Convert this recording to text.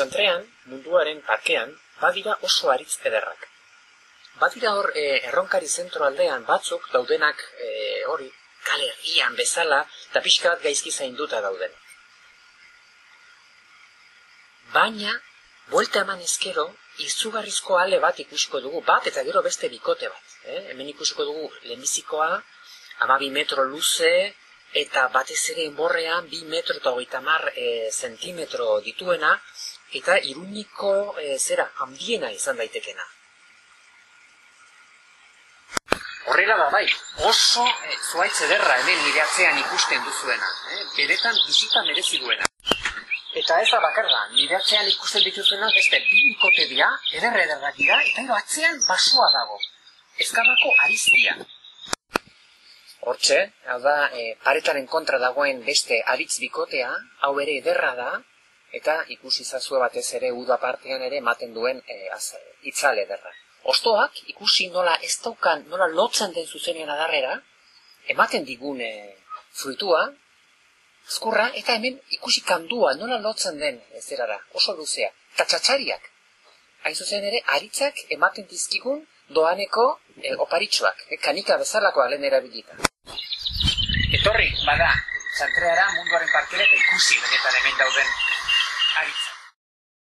Txantrean, munduaren parkean, badira oso aritz ederrak. Badira hor erronkari zentro aldean batzuk daudenak hori kale herrian bezala, eta pixka bat gaizki zainduta dauden. Baina, buelta eman ezkero, izugarrizko ale bat ikusiko dugu, bat eta gero beste bikote bat. Hemen ikusiko dugu lehenbizikoa, 12 metro luze, eta batez ere enborrean 2 metro eta 30 zentimetro dituena, eta Iruñeko handiena izan daitekena. Horrela da bai, oso zuhaitz ederra hemen nire atzean ikusten duzuena, beretan bisita merezi duena. Eta ez da bakarra, nire atzean ikusten dituzuena beste 2 bikote dira, ederrak dira, eta gero atzean basoa dago. Ezkabako ariztia. Hortxe, hau da, paretaren kontra dagoen beste aritz bikotea, hau ere ederra da, eta ikusi zazue batez ere uda partean ere ematen duen itzale ederra. Ostoak ikusi nola ez daukan, nola lotzen den zuzenean adarrera, ematen digun fruitua, azkurra, eta hemen ikusi kandua nola lotzen den zerara, oso luzea. Eta txatxariak, hain zuzen ere, aritzak ematen dizkigun doaneko oparitxoak, kanika bezalakoa lehen erabilita. Etorri, bada, Txantreara munduaren parkera eta ikusi benetan hemen dauden aritz.